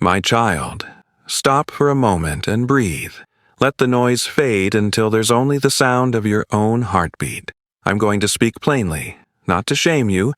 My child, stop for a moment and breathe. Let the noise fade until there's only the sound of your own heartbeat. I'm going to speak plainly, not to shame you,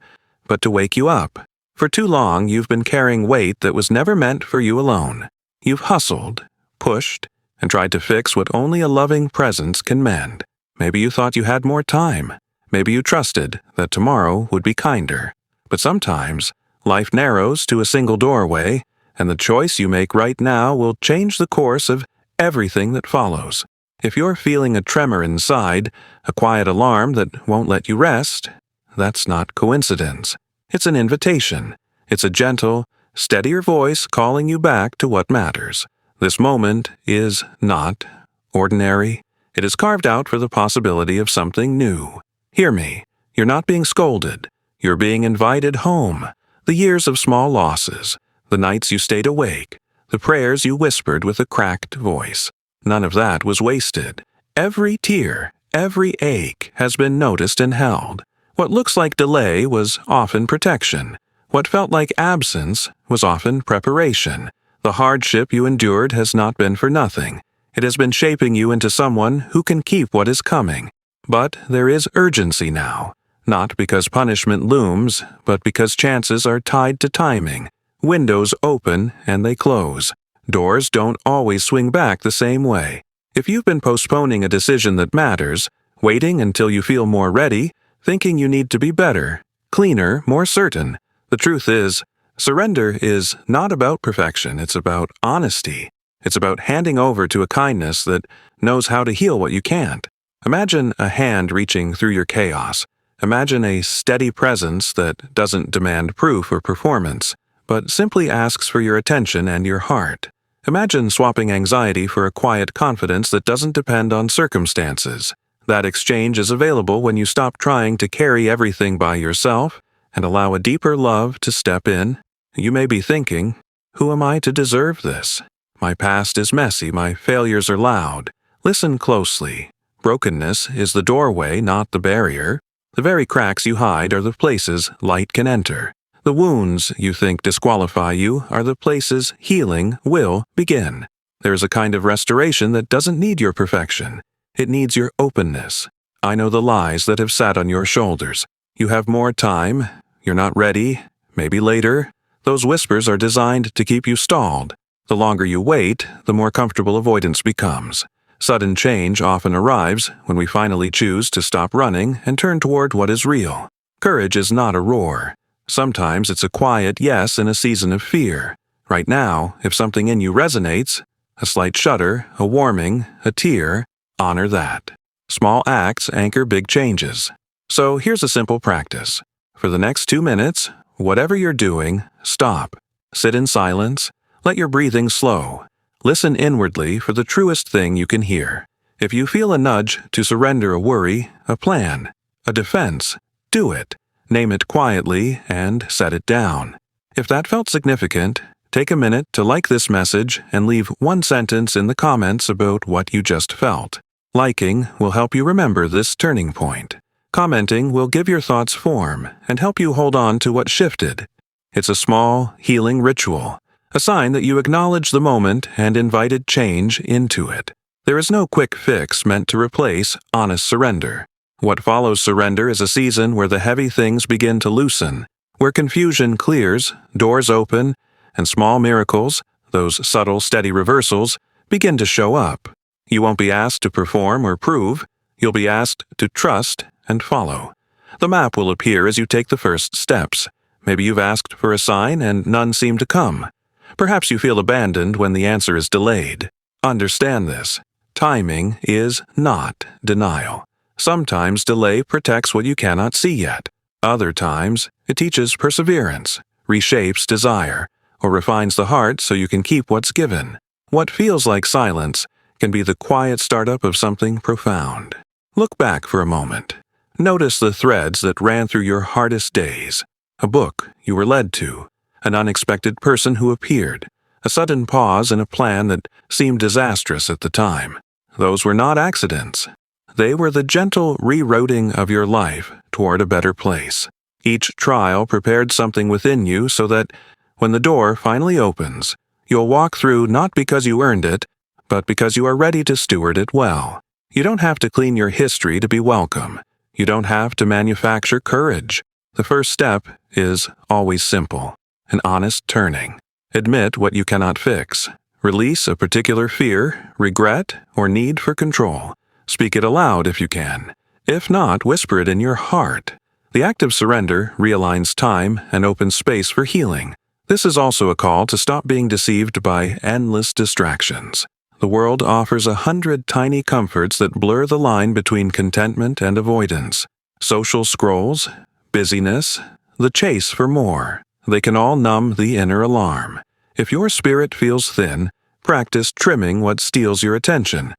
but to wake you up. For too long, you've been carrying weight that was never meant for you alone. You've hustled, pushed, and tried to fix what only a loving presence can mend. Maybe you thought you had more time. Maybe you trusted that tomorrow would be kinder. But sometimes, life narrows to a single doorway, and the choice you make right now will change the course of everything that follows. If you're feeling a tremor inside, a quiet alarm that won't let you rest, that's not coincidence. It's an invitation. It's a gentle, steadier voice calling you back to what matters. This moment is not ordinary. It is carved out for the possibility of something new. Hear me. You're not being scolded. You're being invited home. The years of small losses, the nights you stayed awake, the prayers you whispered with a cracked voice. None of that was wasted. Every tear, every ache has been noticed and held. What looks like delay was often protection. What felt like absence was often preparation. The hardship you endured has not been for nothing. It has been shaping you into someone who can keep what is coming. But there is urgency now. Not because punishment looms, but because chances are tied to timing. Windows open and they close. Doors don't always swing back the same way. If you've been postponing a decision that matters, waiting until you feel more ready, thinking you need to be better, cleaner, more certain, the truth is, surrender is not about perfection, it's about honesty. It's about handing over to a kindness that knows how to heal what you can't. Imagine a hand reaching through your chaos. Imagine a steady presence that doesn't demand proof or performance, but simply asks for your attention and your heart. Imagine swapping anxiety for a quiet confidence that doesn't depend on circumstances. That exchange is available when you stop trying to carry everything by yourself and allow a deeper love to step in. You may be thinking, who am I to deserve this? My past is messy, my failures are loud. Listen closely. Brokenness is the doorway, not the barrier. The very cracks you hide are the places light can enter. The wounds you think disqualify you are the places healing will begin. There is a kind of restoration that doesn't need your perfection. It needs your openness. I know the lies that have sat on your shoulders. You have more time. You're not ready. Maybe later. Those whispers are designed to keep you stalled. The longer you wait, the more comfortable avoidance becomes. Sudden change often arrives when we finally choose to stop running and turn toward what is real. Courage is not a roar. Sometimes it's a quiet yes in a season of fear. Right now, if something in you resonates, a slight shudder, a warming, a tear, honor that. Small acts anchor big changes. So here's a simple practice. For the next 2 minutes, whatever you're doing, stop. Sit in silence. Let your breathing slow. Listen inwardly for the truest thing you can hear. If you feel a nudge to surrender a worry, a plan, a defense, do it. Name it quietly and set it down. If that felt significant, take a minute to like this message and leave one sentence in the comments about what you just felt. Liking will help you remember this turning point. Commenting will give your thoughts form and help you hold on to what shifted. It's a small, healing ritual. A sign that you acknowledge the moment and invited change into it. There is no quick fix meant to replace honest surrender. What follows surrender is a season where the heavy things begin to loosen, where confusion clears, doors open, and small miracles, those subtle, steady reversals, begin to show up. You won't be asked to perform or prove. You'll be asked to trust and follow. The map will appear as you take the first steps. Maybe you've asked for a sign and none seem to come. Perhaps you feel abandoned when the answer is delayed. Understand this. Timing is not denial. Sometimes delay protects what you cannot see yet. Other times, it teaches perseverance, reshapes desire, or refines the heart so you can keep what's given. What feels like silence can be the quiet startup of something profound. Look back for a moment. Notice the threads that ran through your hardest days. A book you were led to. An unexpected person who appeared, a sudden pause in a plan that seemed disastrous at the time. Those were not accidents. They were the gentle rerouting of your life toward a better place. Each trial prepared something within you so that, when the door finally opens, You'll walk through not because you earned it, but because you are ready to steward it well. You don't have to clean your history to be welcome. You don't have to manufacture courage. The first step is always simple: an honest turning. Admit what you cannot fix. Release a particular fear, regret, or need for control. Speak it aloud if you can. If not, whisper it in your heart. The act of surrender realigns time and opens space for healing. This is also a call to stop being deceived by endless distractions. The world offers 100 tiny comforts that blur the line between contentment and avoidance. Social scrolls, busyness, the chase for more. They can all numb the inner alarm. If your spirit feels thin, practice trimming what steals your attention.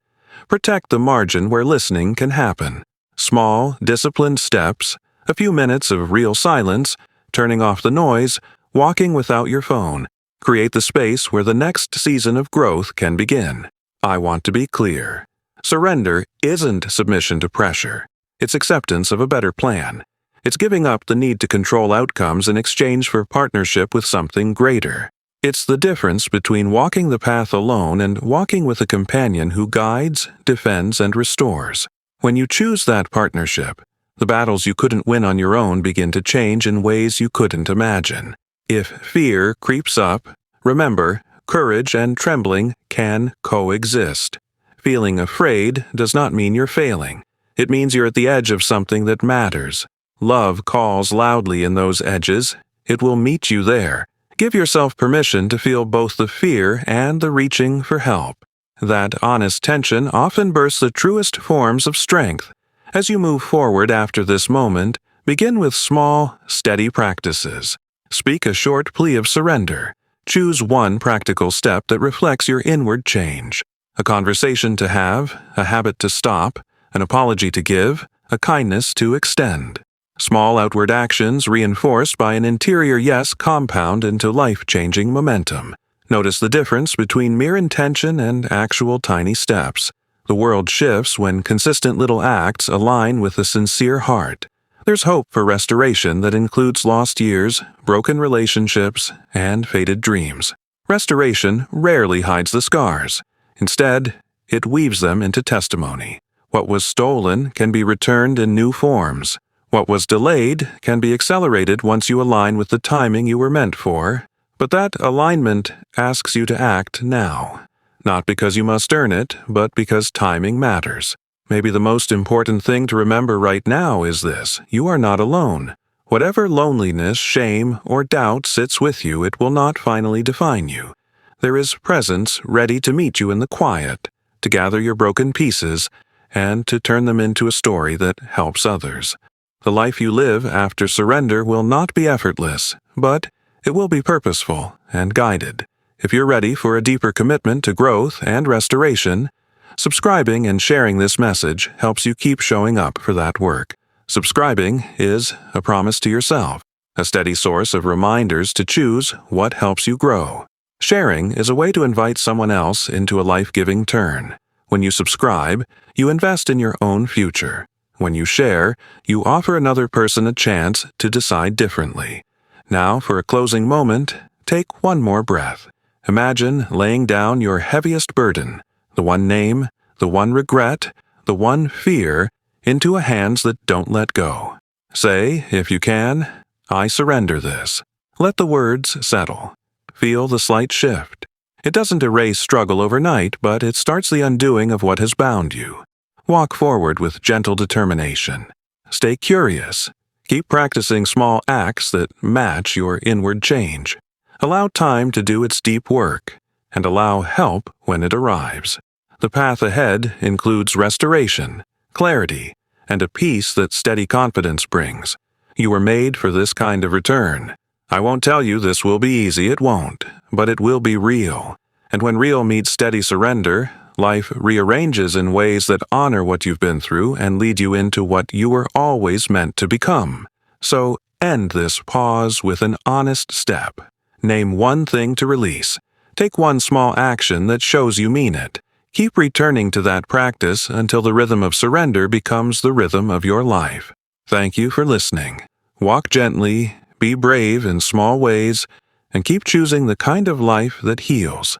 Protect the margin where listening can happen. Small, disciplined steps, a few minutes of real silence, turning off the noise, walking without your phone, create the space where the next season of growth can begin. I want to be clear. Surrender isn't submission to pressure. It's acceptance of a better plan. It's giving up the need to control outcomes in exchange for partnership with something greater. It's the difference between walking the path alone and walking with a companion who guides, defends, and restores. When you choose that partnership, the battles you couldn't win on your own begin to change in ways you couldn't imagine. If fear creeps up, remember, courage and trembling can coexist. Feeling afraid does not mean you're failing. It means you're at the edge of something that matters. Love calls loudly in those edges. It will meet you there. Give yourself permission to feel both the fear and the reaching for help. That honest tension often bursts the truest forms of strength. As you move forward after this moment, begin with small, steady practices. Speak a short plea of surrender. Choose one practical step that reflects your inward change. A conversation to have, a habit to stop, an apology to give, a kindness to extend. Small outward actions reinforced by an interior yes compound into life-changing momentum. Notice the difference between mere intention and actual tiny steps. The world shifts when consistent little acts align with a sincere heart. There's hope for restoration that includes lost years, broken relationships, and faded dreams. Restoration rarely hides the scars. Instead, it weaves them into testimony. What was stolen can be returned in new forms. What was delayed can be accelerated once you align with the timing you were meant for. But that alignment asks you to act now. Not because you must earn it, but because timing matters. Maybe the most important thing to remember right now is this: you are not alone. Whatever loneliness, shame, or doubt sits with you, it will not finally define you. There is presence ready to meet you in the quiet, to gather your broken pieces, and to turn them into a story that helps others. The life you live after surrender will not be effortless, but it will be purposeful and guided. If you're ready for a deeper commitment to growth and restoration, subscribing and sharing this message helps you keep showing up for that work. Subscribing is a promise to yourself, a steady source of reminders to choose what helps you grow. Sharing is a way to invite someone else into a life-giving turn. When you subscribe, you invest in your own future. When you share, you offer another person a chance to decide differently. Now, for a closing moment, take one more breath. Imagine laying down your heaviest burden, the one name, the one regret, the one fear, into hands that don't let go. Say, if you can, I surrender this. Let the words settle. Feel the slight shift. It doesn't erase struggle overnight, but it starts the undoing of what has bound you. Walk forward with gentle determination. Stay curious. Keep practicing small acts that match your inward change. Allow time to do its deep work, and allow help when it arrives. The path ahead includes restoration, clarity, and a peace that steady confidence brings. You were made for this kind of return. I won't tell you this will be easy, it won't, but it will be real. And when real meets steady surrender, life rearranges in ways that honor what you've been through and lead you into what you were always meant to become. So end this pause with an honest step. Name one thing to release. Take one small action that shows you mean it. Keep returning to that practice until the rhythm of surrender becomes the rhythm of your life. Thank you for listening. Walk gently, be brave in small ways, and keep choosing the kind of life that heals.